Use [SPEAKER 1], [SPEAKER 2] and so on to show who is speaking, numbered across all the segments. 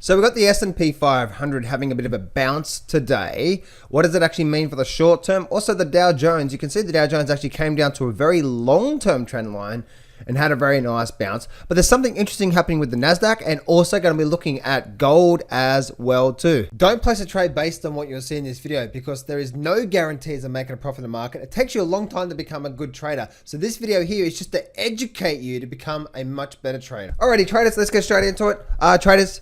[SPEAKER 1] So we've got the S&P 500 having a bit of a bounce today. What does it actually mean for the short term? Also the Dow Jones, you can see the Dow Jones actually came down to a very long-term trend line and had a very nice bounce. But there's something interesting happening with the Nasdaq, and also going to be looking at gold as well too. Don't place a trade based on what you'll see in this video, because there is no guarantees of making a profit in the market. It takes you a long time to become a good trader. So this video here is just to educate you to become a much better trader. Alrighty traders, let's get straight into it. Traders,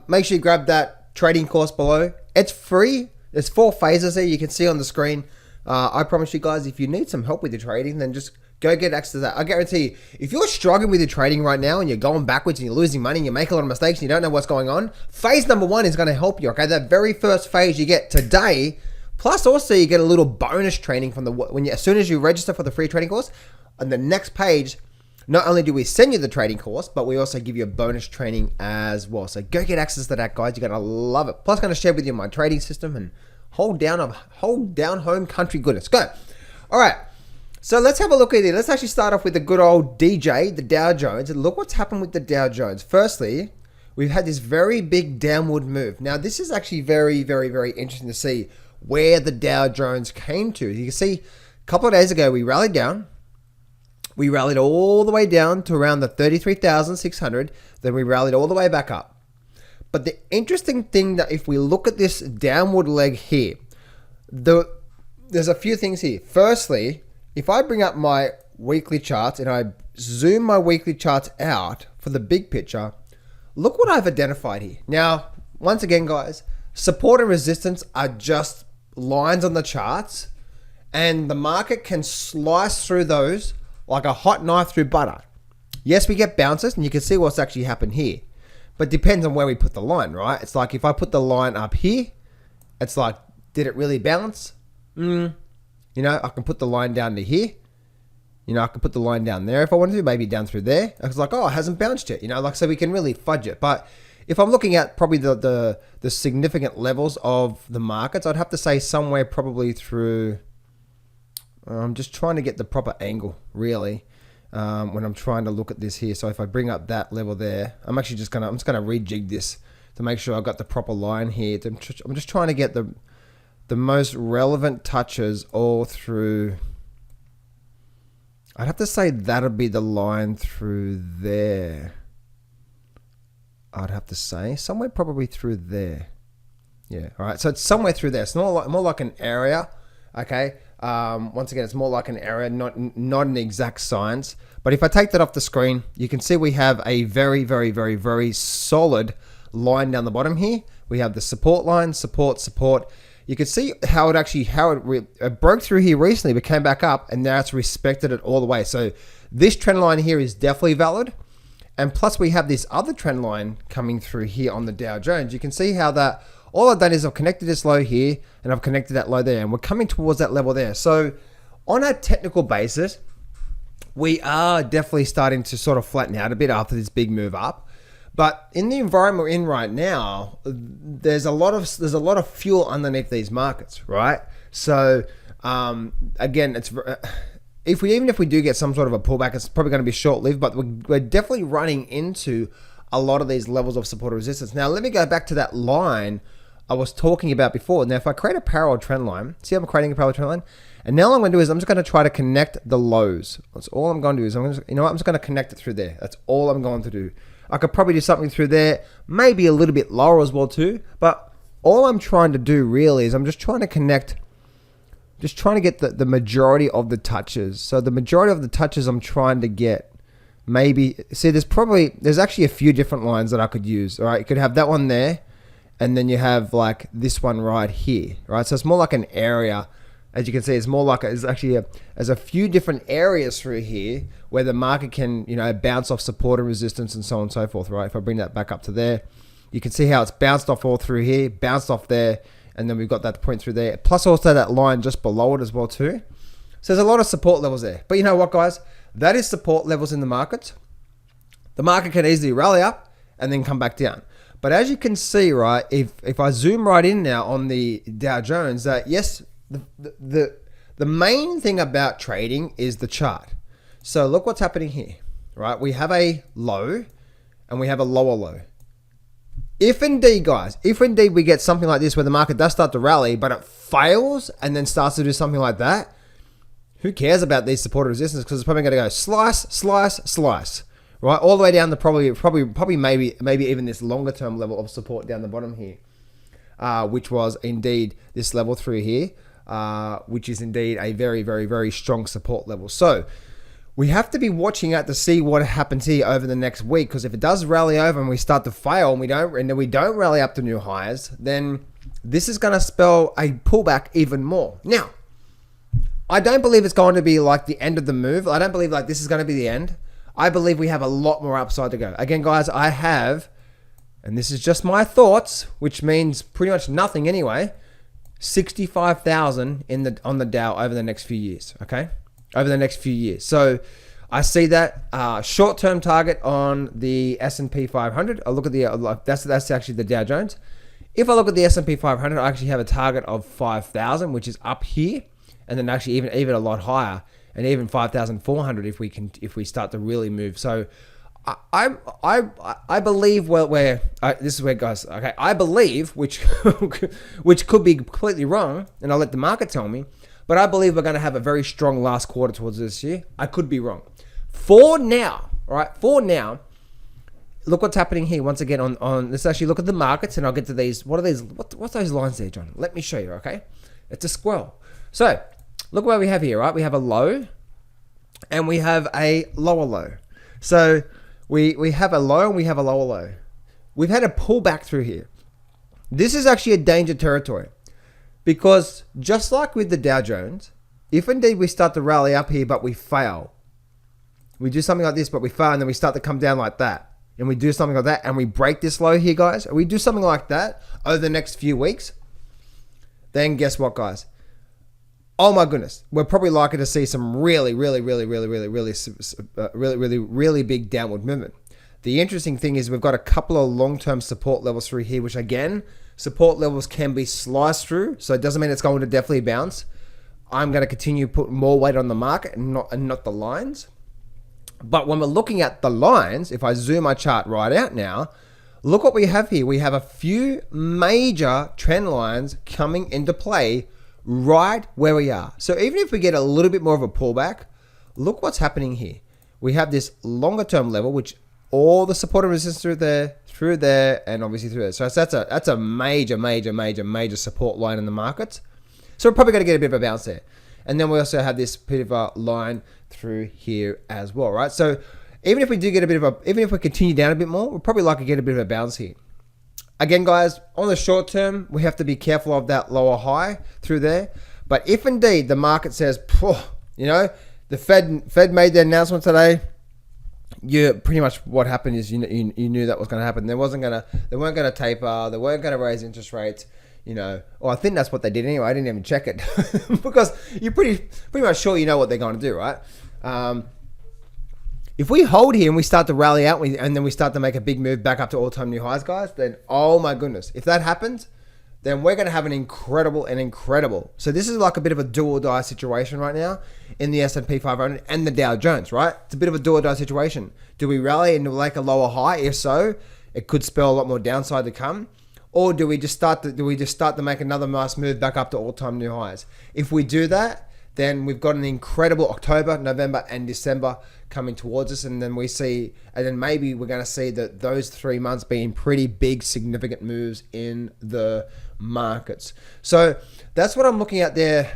[SPEAKER 1] make sure you grab that trading course below. It's free. There's 4 phases there you can see on the screen. I promise you guys, if you need some help with your trading, then just go get access to that. I guarantee you, if you're struggling with your trading right now and you're going backwards and you're losing money and you make a lot of mistakes and you don't know what's going on, phase number 1 is going to help you. Okay, that very first phase you get today, plus also you get a little bonus training from as soon as you register for the free trading course. On the next page, not only do we send you the trading course, but we also give you a bonus training as well. So go get access to that, guys. You're going to love it. Plus, I'm going to share with you my trading system and hold down home country goodness. Go. All right. So let's have a look at it. Let's actually start off with the good old DJ, the Dow Jones. And look what's happened with the Dow Jones. Firstly, we've had this very big downward move. Now, this is actually very, very, very interesting to see where the Dow Jones came to. You can see a couple of days ago, we rallied down. We rallied all the way down to around the 33,600. Then we rallied all the way back up. But the interesting thing that if we look at this downward leg here, there's a few things here. Firstly, if I bring up my weekly charts and I zoom my weekly charts out for the big picture, look what I've identified here. Now, once again, guys, support and resistance are just lines on the charts, and the market can slice through those like a hot knife through butter. Yes, we get bounces, and you can see what's actually happened here. But it depends on where we put the line, right? It's like if I put the line up here, it's like, did it really bounce? You know, I can put the line down to here. You know, I can put the line down there if I wanted to, maybe down through there. I was like, oh, it hasn't bounced yet. You know, like, so we can really fudge it. But if I'm looking at probably the significant levels of the markets, I'd have to say somewhere probably through, I'm just trying to get the proper angle, really, when I'm trying to look at this here. So if I bring up that level there, I'm just gonna rejig this to make sure I've got the proper line here. I'm just trying to get the most relevant touches all through. I'd have to say that'll be the line through there. I'd have to say somewhere probably through there. Yeah. All right. So it's somewhere through there. It's more like an area. Okay. Once again, it's more like an area, not an exact science. But if I take that off the screen, you can see we have a very, very, very, very solid line down the bottom here. We have the support line, support. You can see how it broke through here recently, but came back up, and now it's respected it all the way. So this trend line here is definitely valid. And plus we have this other trend line coming through here on the Dow Jones. You can see how that, all I've done is I've connected this low here and I've connected that low there, and we're coming towards that level there. So on a technical basis, we are definitely starting to sort of flatten out a bit after this big move up. But in the environment we're in right now, there's a lot of fuel underneath these markets, right? So again, even if we do get some sort of a pullback, it's probably going to be short-lived. But we're definitely running into a lot of these levels of support or resistance. Now, let me go back to that line I was talking about before. Now, if I create a parallel trend line, see, I'm creating a parallel trend line, and now what I'm going to do is I'm just going to try to connect the lows. That's all I'm going to do is I'm just going to connect it through there. That's all I'm going to do. I could probably do something through there, maybe a little bit lower as well too. But all I'm trying to do really is I'm just trying to connect, just trying to get the majority of the touches. So the majority of the touches I'm trying to get, maybe, see, there's actually a few different lines that I could use. All right, you could have that one there, and then you have like this one right here, right? So it's more like an area. As you can see, there's a few different areas through here where the market can, you know, bounce off support and resistance and so on and so forth, right? If I bring that back up to there, you can see how it's bounced off all through here, bounced off there, and then we've got that point through there. Plus also that line just below it as well too. So there's a lot of support levels there. But you know what, guys? That is support levels in the market. The market can easily rally up and then come back down. But as you can see, right, if I zoom right in now on the Dow Jones, that yes, the main thing about trading is the chart. So look what's happening here, right? We have a low and we have a lower low. If indeed, guys, if indeed we get something like this where the market does start to rally, but it fails and then starts to do something like that, who cares about these support and resistance? Because it's probably going to go slice, slice, slice, right? All the way down to probably maybe even this longer term level of support down the bottom here, which was indeed this level through here, which is indeed a very, very, very strong support level. So we have to be watching out to see what happens here over the next week, because if it does rally over and we start to fail and we don't rally up to new highs, then this is going to spell a pullback even more. Now, I don't believe it's going to be like the end of the move. I don't believe like this is going to be the end. I believe we have a lot more upside to go. Again, guys, I have, and this is just my thoughts, which means pretty much nothing anyway, 65,000 on the Dow over the next few years, okay? Over the next few years. So I see that short-term target on the S&P 500. I look at the, that's actually the Dow Jones. If I look at the S&P 500, I actually have a target of 5,000, which is up here. And then actually even a lot higher, and even 5,400 if we start to really move. So I believe this is where, guys, okay, I believe, which which could be completely wrong, and I'll let the market tell me, but I believe we're going to have a very strong last quarter towards this year. I could be wrong. For now, all right, look what's happening here once again on let's actually look at the markets, and I'll get to these. What are these? What's those lines there, John? Let me show you, okay? It's a squirrel. So look what we have here, right? We have a low and we have a lower low. So we have a low and we have a lower low. We've had a pullback through here. This is actually a danger territory, because just like with the Dow Jones, if indeed we start to rally up here but we fail, we do something like this but we fail, and then we start to come down like that, and we do something like that and we break this low here, guys, and we do something like that over the next few weeks, then guess what, guys? Oh my goodness, we're probably likely to see some really big downward movement. The interesting thing is we've got a couple of long-term support levels through here, which again, support levels can be sliced through, so it doesn't mean it's going to definitely bounce. I'm going to continue to put more weight on the market and not the lines. But when we're looking at the lines, if I zoom my chart right out now, look what we have here. We have a few major trend lines coming into play right where we are. So even if we get a little bit more of a pullback, look what's happening here. We have this longer term level, which all the support and resistance through there, and obviously through there. So that's a major support line in the markets. So we're probably going to get a bit of a bounce there. And then we also have this bit of a line through here as well, right? So even if we do get even if we continue down a bit more, we're probably likely to get a bit of a bounce here. Again, guys, on the short term, we have to be careful of that lower high through there. But if indeed the market says, the Fed made their announcement today, pretty much what happened is you knew that was going to happen. They weren't going to taper. They weren't going to raise interest rates. Or I think that's what they did anyway. I didn't even check it because you're pretty much sure you know what they're going to do, right? If we hold here and we start to rally out and then we start to make a big move back up to all-time new highs, guys, then oh my goodness, if that happens, then we're going to have an incredible. So this is like a bit of a do or die situation right now in the S&P 500 and the Dow Jones, right? It's a bit of a do or die situation. Do we rally into like a lower high? If so, it could spell a lot more downside to come. Or do we just start to make another nice move back up to all-time new highs? If we do that, then we've got an incredible October, November, and December coming towards us, and then maybe we're going to see that those 3 months being pretty big, significant moves in the markets. So that's what I'm looking at there.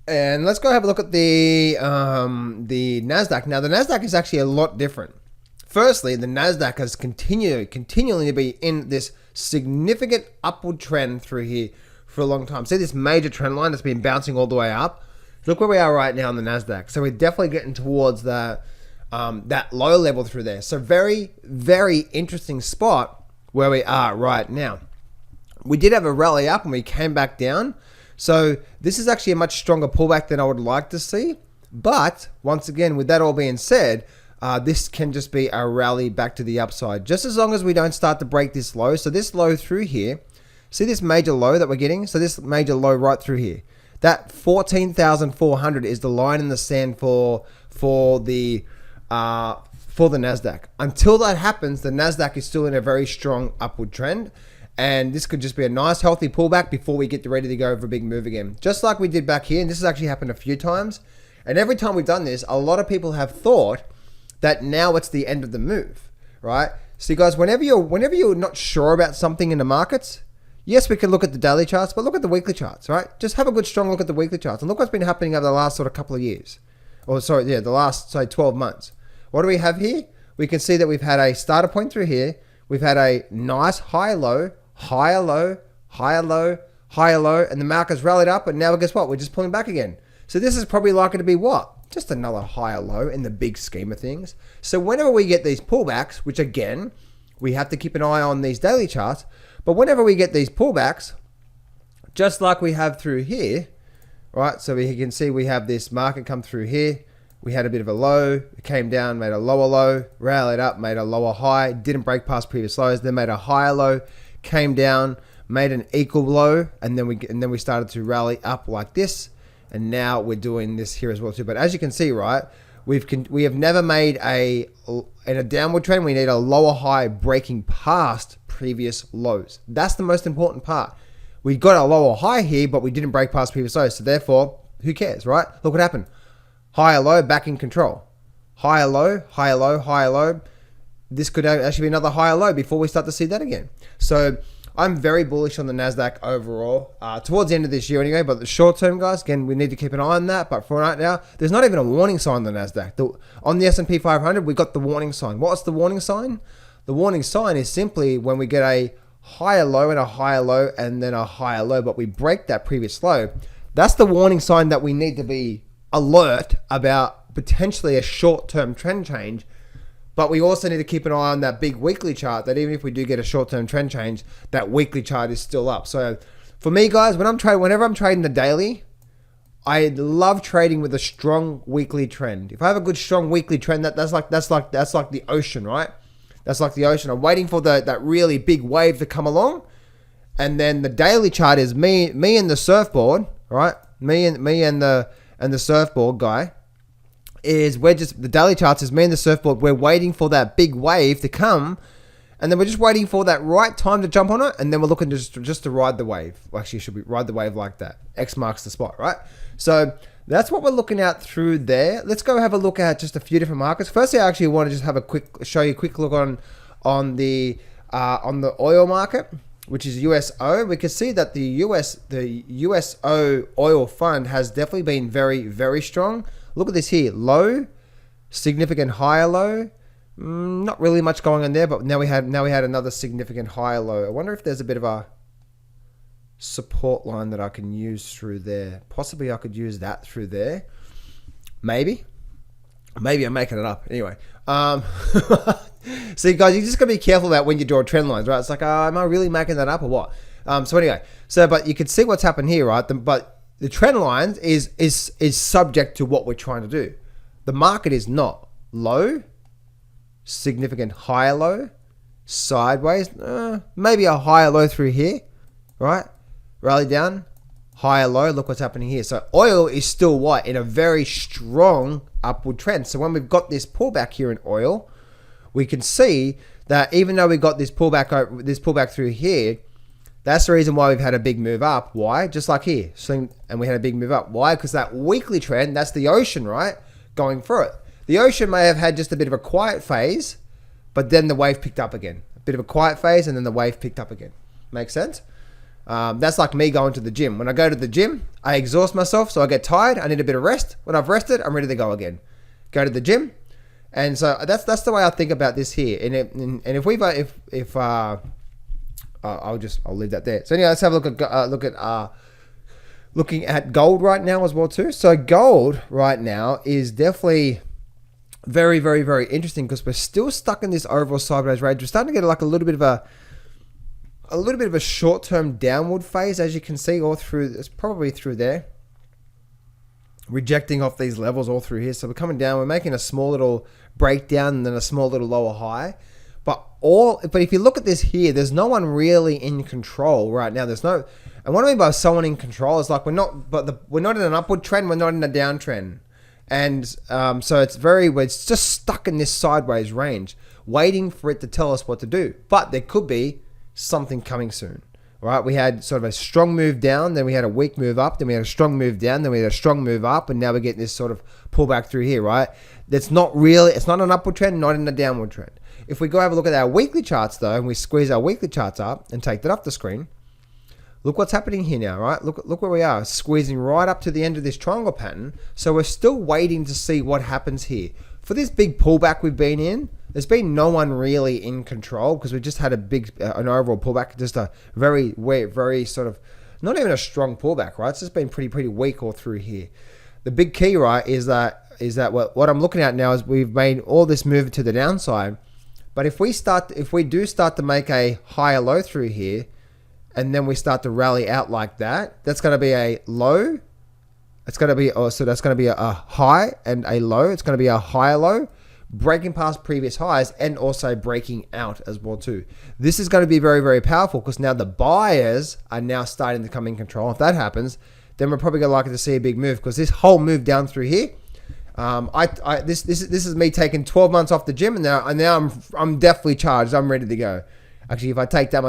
[SPEAKER 1] And let's go have a look at the Nasdaq. Now the Nasdaq is actually a lot different. Firstly, the Nasdaq has continually to be in this significant upward trend through here for a long time. See this major trend line that's been bouncing all the way up? Look where we are right now on the Nasdaq. So we're definitely getting towards that low level through there. So very, very interesting spot where we are right now. We did have a rally up and we came back down. So this is actually a much stronger pullback than I would like to see. But once again, with that all being said, this can just be a rally back to the upside, just as long as we don't start to break this low. So this low through here, see this major low that we're getting? So this major low right through here, that 14,400 is the line in the sand for the for the Nasdaq. Until that happens, the Nasdaq is still in a very strong upward trend. And this could just be a nice healthy pullback before we get ready to go for a big move again. Just like we did back here. And this has actually happened a few times. And every time we've done this, a lot of people have thought that now it's the end of the move, right? So you guys, whenever you're not sure about something in the markets, yes, we can look at the daily charts, but look at the weekly charts, right? Just have a good strong look at the weekly charts. And look what's been happening over the last sort of couple of years. The last, say, 12 months. What do we have here? We can see that we've had a starter point through here. We've had a nice high low, higher low, higher low, higher low, and the market's rallied up, and now guess what? We're just pulling back again. So this is probably likely to be what? Just another higher low in the big scheme of things. So whenever we get these pullbacks, which again, we have to keep an eye on these daily charts, but whenever we get these pullbacks, just like we have through here, right? So we can see we have this market come through here. We had a bit of a low, it came down, made a lower low, rallied up, made a lower high, didn't break past previous lows, then made a higher low, came down, made an equal low, and then we started to rally up like this, and now we're doing this here as well too. But as you can see, right, we have never made in a downward trend. We need a lower high breaking past previous lows. That's the most important part. We got a lower high here, but we didn't break past previous lows. So therefore, who cares, right? Look what happened. Higher low, back in control. Higher low, higher low, higher low. This could actually be another higher low before we start to see that again. So I'm very bullish on the Nasdaq overall towards the end of this year anyway. But the short term, guys, again, we need to keep an eye on that. But for right now, there's not even a warning sign on the Nasdaq. On the S&P 500, we got the warning sign. What's the warning sign? The warning sign is simply when we get a higher low and a higher low and then a higher low, but we break that previous low. That's the warning sign that we need to be alert about potentially a short-term trend change. But we also need to keep an eye on that big weekly chart, that even if we do get a short-term trend change, that weekly chart is still up. So for me, guys, whenever I'm trading the daily, I love trading with a strong weekly trend. If I have a good strong weekly trend, that's like the ocean, right? That's like the ocean. I'm waiting for that really big wave to come along, and then the daily chart is me and the surfboard, right? Me and the surfboard guy. The daily charts is me and the surfboard. We're waiting for that big wave to come, and then we're just waiting for that right time to jump on it, and then we're looking just to ride the wave. Well, actually, should we ride the wave like that? X marks the spot, right? So that's what we're looking at through there. Let's go have a look at just a few different markets. Firstly, I actually want to just have show you a quick look on the oil market, which is USO. We can see that the USO oil fund has definitely been very, very strong. Look at this here, low, significant higher low. Not really much going on there, but now we had another significant higher low. I wonder if there's a bit of a support line that I can use through there. Possibly I could use that through there. Maybe I'm making it up. Anyway, so you guys, you just gotta be careful about when you draw trend lines, right? It's like, am I really making that up or what? But you can see what's happened here, right? But the trend lines is subject to what we're trying to do. The market is not low, significant higher low, sideways, maybe a higher low through here, right? Rally down, higher low. Look what's happening here. So oil is still what? In a very strong upward trend. So when we've got this pullback here in oil, we can see that even though we got this pullback through here, that's the reason why we've had a big move up. Why? Just like here. And we had a big move up. Why? Because that weekly trend, that's the ocean, right? Going through it. The ocean may have had just a bit of a quiet phase, but then the wave picked up again. A bit of a quiet phase, and then the wave picked up again. Make sense? That's like me going to the gym. When I go to the gym, I exhaust myself, so I get tired. I need a bit of rest. When I've rested, I'm ready to go again. Go to the gym. And so that's the way I think about this here. I'll leave that there. So anyway, let's have a look at looking at gold right now as well too. So gold right now is definitely very, very, very interesting because we're still stuck in this overall sideways range. We're starting to get like a little bit of a short-term downward phase, as you can see all through. It's probably through there, rejecting off these levels all through here. So we're coming down. We're making a small little breakdown and then a small little lower high. But if you look at this here, there's no one really in control right now. And what I mean by someone in control is like we're not in an upward trend, we're not in a downtrend. And so it's just stuck in this sideways range, waiting for it to tell us what to do. But there could be something coming soon. All right, we had sort of a strong move down, then we had a weak move up, then we had a strong move down, then we had a strong move up, and now we're getting this sort of pullback through here, right? It's not an upward trend, not in a downward trend. If we go have a look at our weekly charts though, and we squeeze our weekly charts up and take that off the screen, look what's happening here now, right? Look where we are, squeezing right up to the end of this triangle pattern. So we're still waiting to see what happens here. For this big pullback we've been in, there's been no one really in control because we just had an overall pullback, just a very sort of, not even a strong pullback, right? It's just been pretty weak all through here. The big key, right, is that what I'm looking at now is we've made all this move to the downside. But if we do start to make a higher low through here, and then we start to rally out like that, that's going to be a low. It's going to be, so that's going to be a high and a low. It's going to be a higher low, breaking past previous highs and also breaking out as well too. This is going to be very powerful because now the buyers are now starting to come in control. If that happens, then we're probably going to like to see a big move because this whole move down through here, this is me taking 12 months off the gym and now I'm definitely charged. I'm ready to go. Actually, if I take that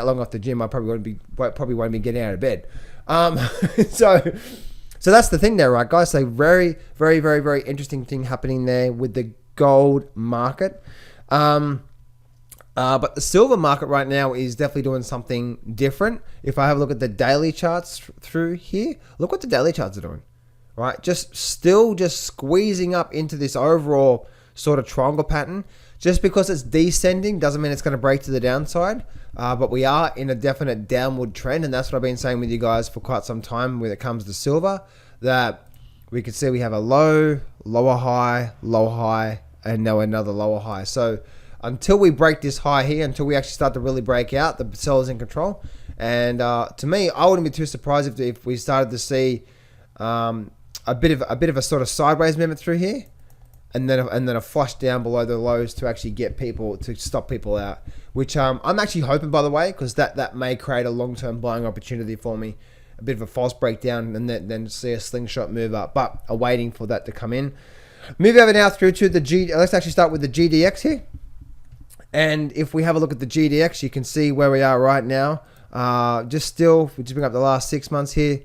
[SPEAKER 1] long off the gym, I probably won't be getting out of bed. So that's the thing there, right, guys? So very interesting thing happening there with the gold market. But the silver market right now is definitely doing something different. If I have a look at the daily charts through here, look what the daily charts are doing, right? Just squeezing up into this overall sort of triangle pattern. Just because it's descending doesn't mean it's going to break to the downside. But we are in a definite downward trend, and that's what I've been saying with you guys for quite some time when it comes to silver, that we can see we have a low, lower high, and now another lower high. So until we break this high here, until we actually start to really break out, the seller's in control. And to me, I wouldn't be too surprised if we started to see a bit of a sort of sideways movement through here. And then a flush down below the lows to actually stop people out, which I'm actually hoping, by the way, because that may create a long-term buying opportunity for me. A bit of a false breakdown and then see a slingshot move up, but I'm waiting for that to come in. Move over now through to the let's actually start with the GDX here. And if we have a look at the GDX, you can see where we are right now. We just bring up the last 6 months here.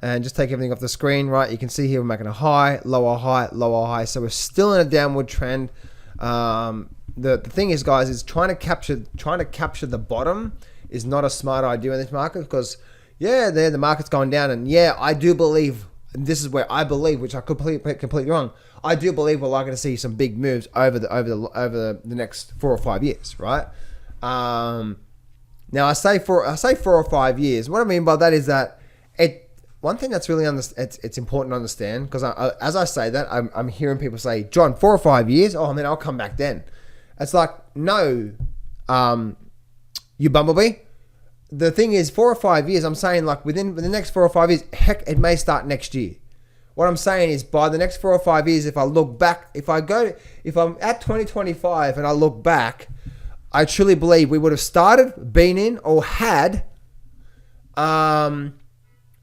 [SPEAKER 1] And just take everything off the screen, right? You can see here we're making a high, lower high. So we're still in a downward trend. The thing is, guys, is trying to capture the bottom is not a smart idea in this market because, the market's going down, and I do believe, and this is where I believe, which I could be completely wrong. I do believe we're likely to see some big moves over the next 4 or 5 years, right? Now I say 4 or 5 years. What I mean by that is that one thing that's really it's important to understand, because as I say that, I'm hearing people say, John, 4 or 5 years? Oh, man, I'll come back then. It's like, no, you bumblebee. The thing is, 4 or 5 years, I'm saying like within the next 4 or 5 years, heck, it may start next year. What I'm saying is by the next 4 or 5 years, if I look back, if I'm at 2025 and I look back, I truly believe we would have started, been in, or had,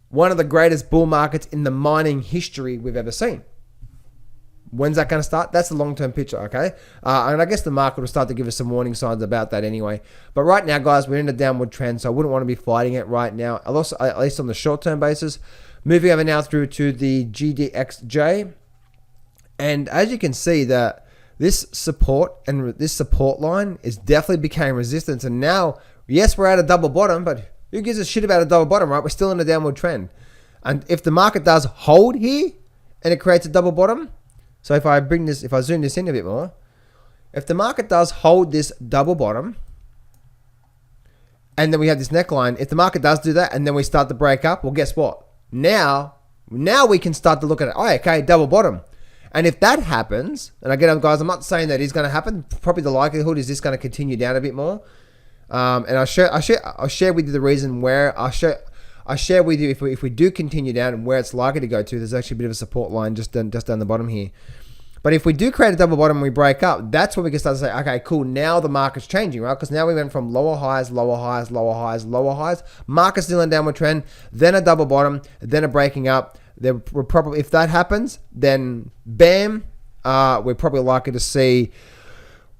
[SPEAKER 1] one of the greatest bull markets in the mining history we've ever seen. When's that going to start? That's the long-term picture, okay? And I guess the market will start to give us some warning signs about that anyway. But right now, guys, we're in a downward trend, so I wouldn't want to be fighting it right now, at least on the short-term basis. Moving over now through to the GDXJ. And as you can see, that this support line is definitely became resistance. And now, yes, we're at a double bottom, but who gives a shit about a double bottom, right? We're still in a downward trend. And if the market does hold here and it creates a double bottom, so if I zoom this in a bit more, if the market does hold this double bottom, and then we have this neckline, if the market does do that and then we start to break up, well, guess what? Now we can start to look at it. Oh, okay, double bottom. And if that happens, and again, guys, I'm not saying that it's going to happen. Probably the likelihood is this going to continue down a bit more. And I'll share with you the reason where I'll share with you if we do continue down and where it's likely to go to. There's actually a bit of a support line just down the bottom here. But if we do create a double bottom and we break up, that's when we can start to say, okay, cool, now the market's changing, right? Because now we went from lower highs. Market's still in downward trend, then a double bottom, then a breaking up, we're probably, if that happens, then bam, we're probably likely to see,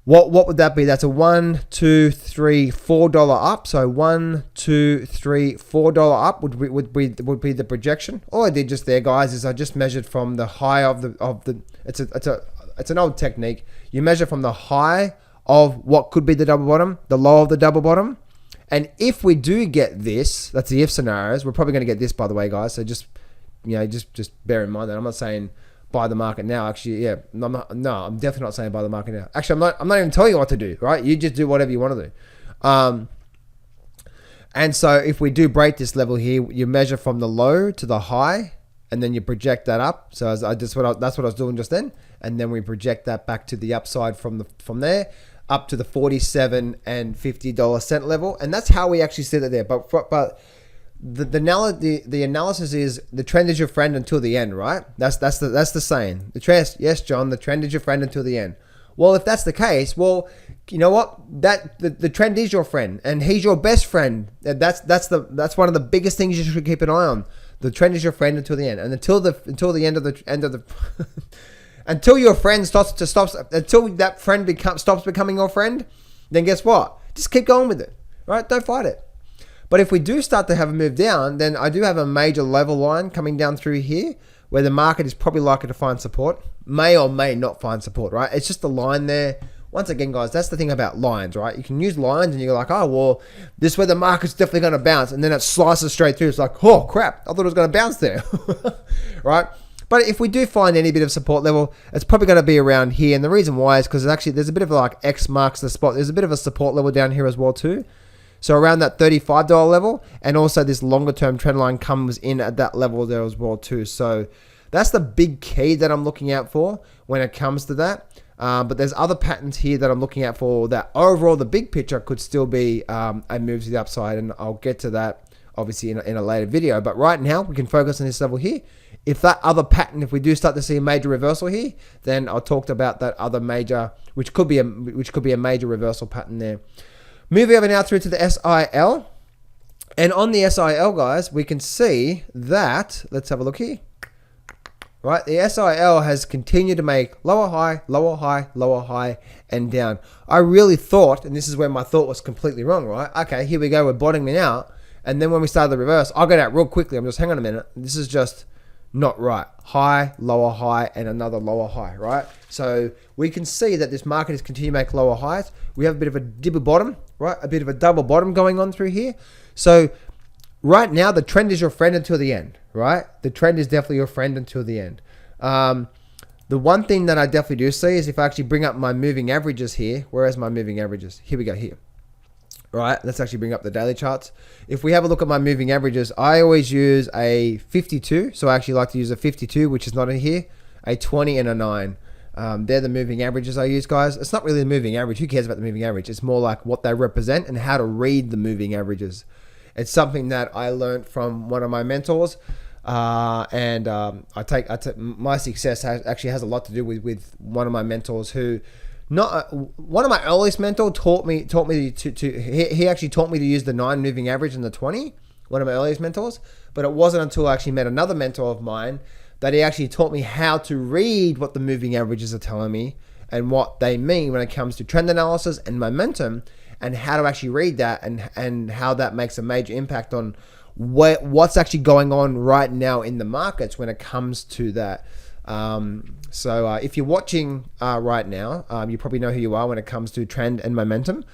[SPEAKER 1] what would that be? That's a $1, $2, $3, $4 up. So $1, $2, $3, $4 up would be the projection. All I did just there, guys, is I just measured from the high of the it's an old technique. You measure from the high of what could be the double bottom, the low of the double bottom. And if we do get this, that's the if scenarios. We're probably going to get this, by the way, guys. So just bear in mind that I'm not saying buy the market now. Actually, yeah, I'm definitely not saying buy the market now. Actually, I'm not even telling you what to do, right? You just do whatever you want to do. And so if we do break this level here, you measure from the low to the high, and then you project that up. So that's what I was doing just then, and then we project that back to the upside from there up to the 47 and $50 level, and that's how we actually sit it there. But the analysis is the trend is your friend until the end, right? That's the saying. Yes, John, the trend is your friend until the end. Well, if that's the case, well, you know what? The trend is your friend, and he's your best friend. That's one of the biggest things you should keep an eye on. The trend is your friend until the end, and until the end of the until your friend until that friend stops becoming your friend, then guess what? Just keep going with it, right? Don't fight it. But if we do start to have a move down, then I do have a major level line coming down through here where the market is probably likely to find support. May or may not find support, right? It's just a line there. Once again, guys, that's the thing about lines, right? You can use lines and you're like, oh, well, this is where the market's definitely going to bounce. And then it slices straight through. It's like, oh, crap. I thought it was going to bounce there, right? But if we do find any bit of support level, it's probably going to be around here. And the reason why is because there's a bit of like X marks the spot. There's a bit of a support level down here as well too. So around that $35 level, and also this longer term trend line comes in at that level there as well too. So that's the big key that I'm looking out for when it comes to that. But there's other patterns here that I'm looking at for that. Overall, the big picture could still be a move to the upside, and I'll get to that obviously in a later video. But right now, we can focus on this level here. If that other pattern, if we do start to see a major reversal here, then I'll talk about that other major, which could be a major reversal pattern there. Moving over now through to the SIL. And on the SIL, guys, we can see that, let's have a look here. Right, the SIL has continued to make lower high, lower high, lower high, and down. I really thought, and this is where my thought was completely wrong, right? Okay, here we go, we're bottoming out. And then when we started the reverse, I got out real quickly. I'm just, hang on a minute. This is just not right. High, lower high, and another lower high, right? So we can see that this market is continuing to make lower highs. We have a bit of a dibble bottom, right? A bit of a double bottom going on through here. So right now, the trend is your friend until the end, right? The trend is definitely your friend until the end. The one thing that I definitely do see is if I actually bring up my moving averages here. Where's my moving averages? Here we go, here. Right, let's actually bring up the daily charts. If we have a look at my moving averages, I always use a 52. So I actually like to use a 52, which is not in here, a 20 and a 9. They're the moving averages I use, guys. It's not really the moving average. Who cares about the moving average? It's more like what they represent and how to read the moving averages. It's something that I learned from one of my mentors. I take my success actually has a lot to do with one of my mentors who, one of my earliest mentors taught me he actually taught me to use the 9 moving average and the 20, one of my earliest mentors. But it wasn't until I actually met another mentor of mine that he actually taught me how to read what the moving averages are telling me and what they mean when it comes to trend analysis and momentum, and how to actually read that and how that makes a major impact on what's actually going on right now in the markets when it comes to that. So if you're watching right now, you probably know who you are when it comes to trend and momentum.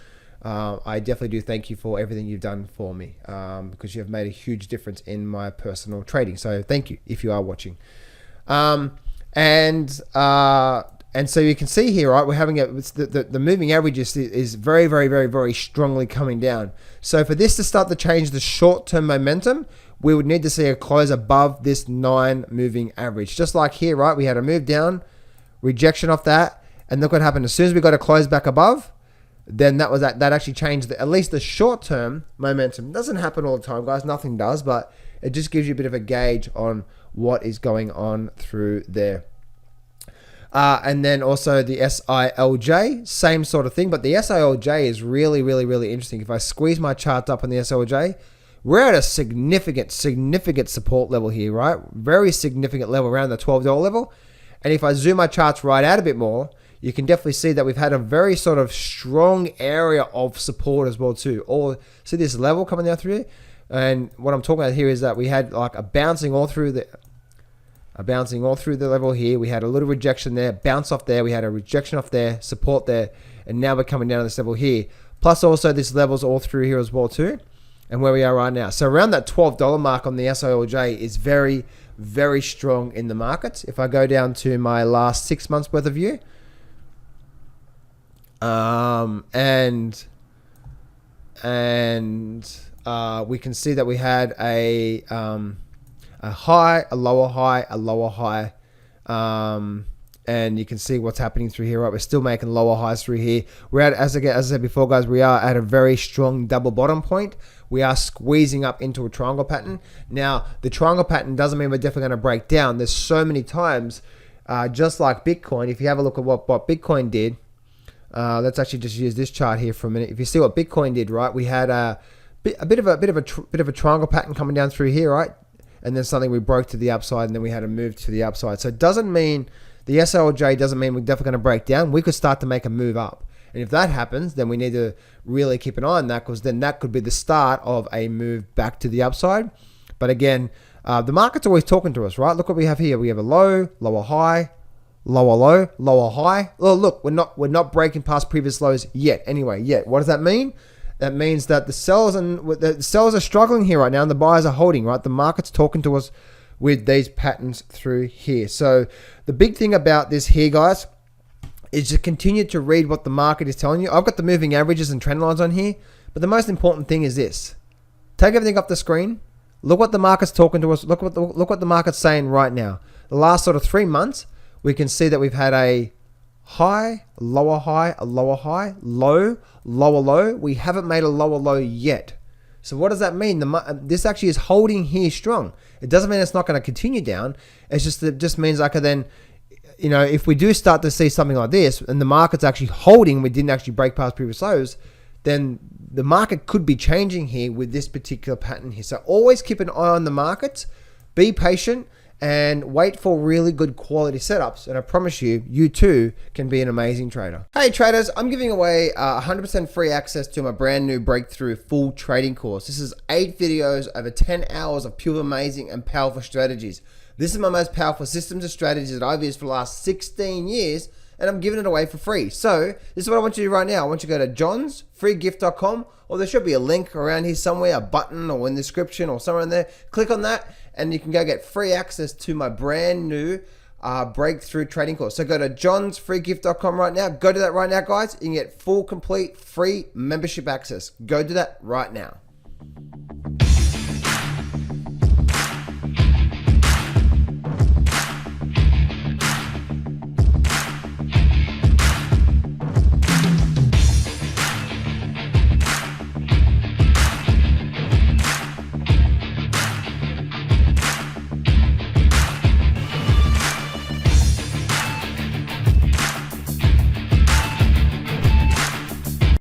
[SPEAKER 1] I definitely do thank you for everything you've done for me, because you have made a huge difference in my personal trading. So thank you if you are watching. And so you can see here, right, we're having the moving average is very, very, very, very strongly coming down. So for this to start to change the short-term momentum, we would need to see a close above this 9 moving average. Just like here, right, we had a move down, rejection off that, and look what happened. As soon as we got a close back above, then that actually changed at least the short-term momentum. It doesn't happen all the time, guys. Nothing does, but it just gives you a bit of a gauge on what is going on through there. And then also the SILJ, same sort of thing, but the SILJ is really, really, really interesting. If I squeeze my chart up on the SILJ, we're at a significant support level here, right? Very significant level around the $12 level. And if I zoom my charts right out a bit more, you can definitely see that we've had a very sort of strong area of support as well too. Or see this level coming down through here? And what I'm talking about here is that we had like a bouncing all through the level here. We had a little rejection there, bounce off there. We had a rejection off there, support there, and now we're coming down to this level here. Plus also this level's all through here as well too, and where we are right now. So around that $12 mark on the SILJ is very, very strong in the markets. If I go down to my last 6 months worth of view, we can see that we had a high, a lower high, a lower high, and you can see what's happening through here, right? We're still making lower highs through here. We're at, as I said before, guys, we are at a very strong double bottom point. We are squeezing up into a triangle pattern. Now, the triangle pattern doesn't mean we're definitely going to break down. There's so many times, just like Bitcoin, if you have a look at what Bitcoin did, let's actually just use this chart here for a minute. If you see what Bitcoin did, right, we had a bit of a triangle pattern coming down through here, right? And then something we broke to the upside, and then we had a move to the upside. So it doesn't mean the SILJ doesn't mean we're definitely going to break down. We could start to make a move up. And if that happens, then we need to really keep an eye on that, because then that could be the start of a move back to the upside. But again, the market's always talking to us, right? Look what we have here. We have a low, lower high, lower low, lower high. Oh, look, we're not breaking past previous lows yet. Anyway, yet. What does that mean? That means that the sellers are struggling here right now, and the buyers are holding, right? The market's talking to us with these patterns through here. So the big thing about this here, guys, is to continue to read what the market is telling you. I've got the moving averages and trend lines on here, but the most important thing is this. Take everything off the screen. Look what the market's talking to us. Look what the market's saying right now. The last sort of 3 months, we can see that we've had a high, a lower high, a lower high, low, lower low. We haven't made a lower low yet. So what does that mean? This actually is holding here strong. It doesn't mean it's not going to continue down. It just means I could then, if we do start to see something like this, and the market's actually holding, we didn't actually break past previous lows, then the market could be changing here with this particular pattern here. So always keep an eye on the markets, be patient, and wait for really good quality setups. And I promise you, you too can be an amazing trader. Hey traders, I'm giving away 100% free access to my brand new breakthrough full trading course. This is 8 videos over 10 hours of pure amazing and powerful strategies. This is my most powerful systems and strategies that I've used for the last 16 years, and I'm giving it away for free. So this is what I want you to do right now. I want you to go to johnsfreegift.com, or there should be a link around here somewhere, a button or in the description or somewhere in there. Click on that and you can go get free access to my brand new breakthrough trading course. So go to johnsfreegift.com right now. Go do that right now, guys. You can get full, complete, free membership access. Go do that right now.